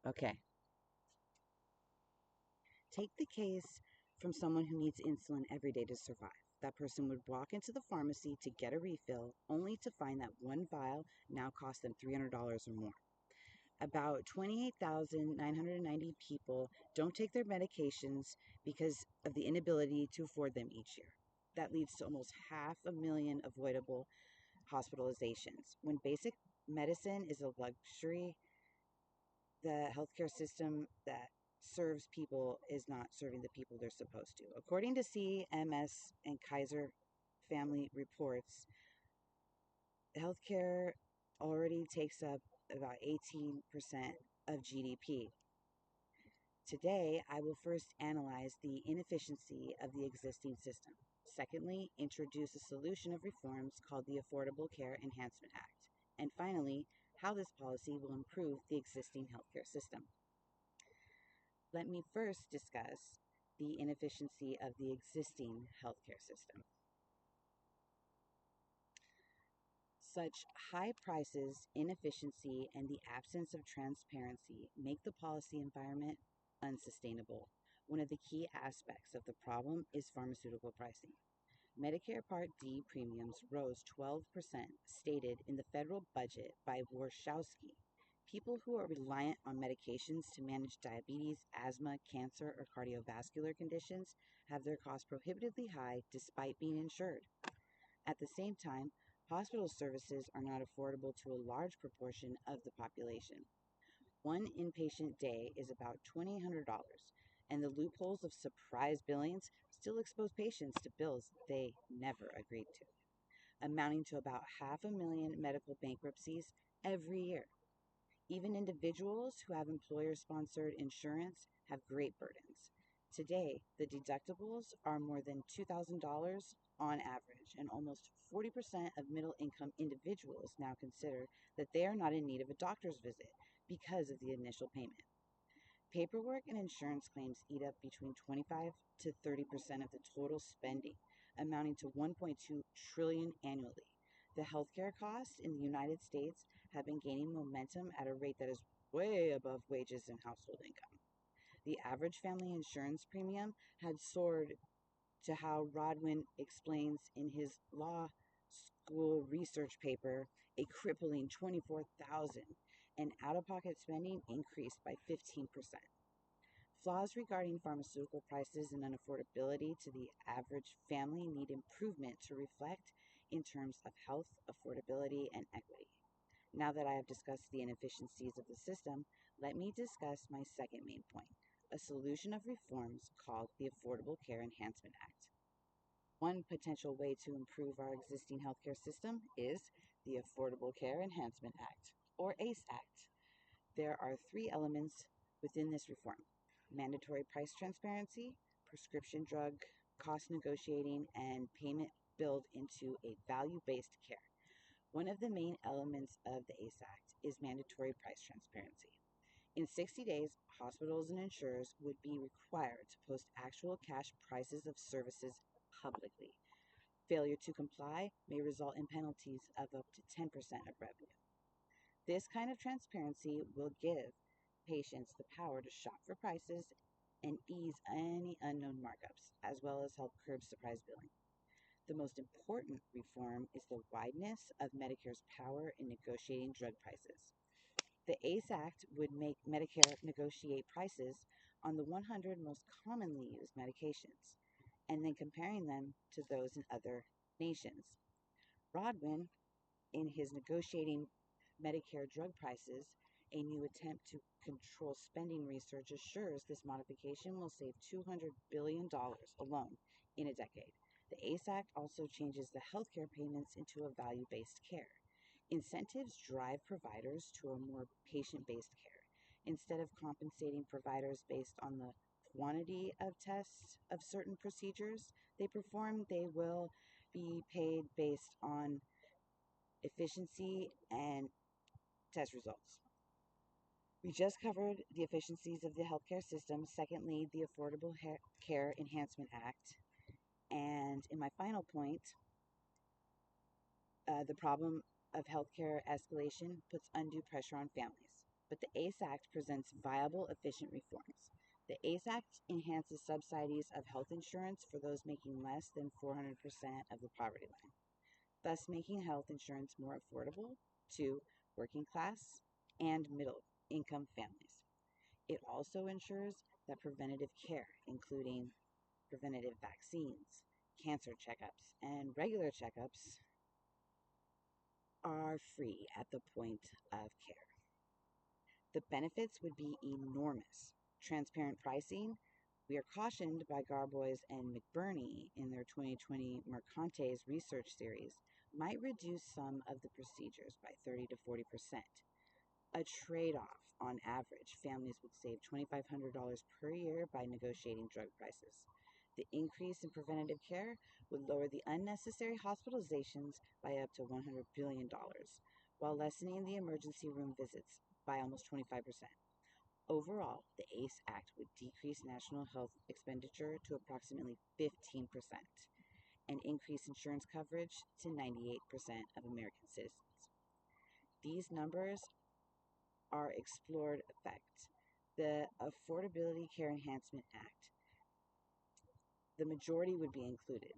Okay, take the case from someone who needs insulin every day to survive. That person would walk into the pharmacy to get a refill, only to find that one vial now costs them $300 or more. About 28,990 people don't take their medications because of the inability to afford them each year. That leads to almost 500,000 avoidable hospitalizations. When basic medicine is a luxury, the healthcare system that serves people is not serving the people they're supposed to. According to CMS and Kaiser family reports, healthcare already takes up about 18% of GDP. Today, I will first analyze the inefficiency of the existing system. Secondly, introduce a solution of reforms called the Affordable Care Enhancement Act. And finally, how this policy will improve the existing healthcare system. Let me first discuss the inefficiency of the existing healthcare system. Such high prices, inefficiency, and the absence of transparency make the policy environment unsustainable. One of the key aspects of the problem is pharmaceutical pricing. Medicare Part D premiums rose 12%, stated in the federal budget by Warshawski. People who are reliant on medications to manage diabetes, asthma, cancer, or cardiovascular conditions have their costs prohibitively high despite being insured. At the same time, hospital services are not affordable to a large proportion of the population. One inpatient day is about $2,800, and the loopholes of surprise billings still expose patients to bills they never agreed to, amounting to about 500,000 medical bankruptcies every year. Even individuals who have employer sponsored insurance have great burdens. Today, the deductibles are more than $2,000 on average, and almost 40% of middle income individuals now consider that they are not in need of a doctor's visit because of the initial payment. Paperwork and insurance claims eat up between 25 to 30% of the total spending, amounting to 1.2 trillion annually. The healthcare costs in the United States have been gaining momentum at a rate that is way above wages and household income. The average family insurance premium had soared to how Rodwin explains in his law school research paper, a crippling 24,000, and out-of-pocket spending increased by 15%. Flaws regarding pharmaceutical prices and unaffordability to the average family need improvement to reflect in terms of health, affordability, and equity. Now that I have discussed the inefficiencies of the system, let me discuss my second main point, a solution of reforms called the Affordable Care Enhancement Act. One potential way to improve our existing healthcare system is the Affordable Care Enhancement Act, or ACE Act. There are three elements within this reform: mandatory price transparency, prescription drug cost negotiating, and payment built into a value based care. One of the main elements of the ACE Act is mandatory price transparency. In 60 days, hospitals and insurers would be required to post actual cash prices of services publicly. Failure to comply may result in penalties of up to 10% of revenue. This kind of transparency will give patients the power to shop for prices and ease any unknown markups, as well as help curb surprise billing. The most important reform is the wideness of Medicare's power in negotiating drug prices. The ACE Act would make Medicare negotiate prices on the 100 most commonly used medications, and then comparing them to those in other nations. Rodwin, in his Negotiating Medicare Drug Prices, a new attempt to control spending research, assures this modification will save $200 billion alone in a decade. The ACE Act also changes the healthcare payments into a value based care. Incentives drive providers to a more patient based care. Instead of compensating providers based on the quantity of tests of certain procedures they perform, they will be paid based on efficiency and test results. We just covered the efficiencies of the healthcare system. Secondly, the Affordable Care Enhancement Act. And in my final point, the problem of healthcare escalation puts undue pressure on families. but the ACE Act presents viable, efficient reforms. The ACE Act enhances subsidies of health insurance for those making less than 400% of the poverty line, thus making health insurance more affordable to working class and middle income families. It also ensures that preventative care, including preventative vaccines, cancer checkups, and regular checkups, are free at the point of care. The benefits would be enormous. Transparent pricing. We are cautioned by Garbois and McBurney in their 2020 Mercantes research series might reduce some of the procedures by 30 to 40%. A trade off: on average, families would save $2,500 per year by negotiating drug prices. The increase in preventative care would lower the unnecessary hospitalizations by up to $100 billion, while lessening the emergency room visits by almost 25%. Overall, the ACE Act would decrease national health expenditure to approximately 15% and increase insurance coverage to 98% of American citizens. These numbers are explored effect. The Affordability Care Enhancement Act, the majority would be included.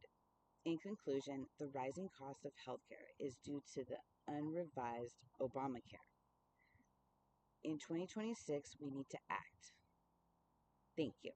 In conclusion, the rising cost of healthcare is due to the unrevised Obamacare. In 2026, we need to act. Thank you.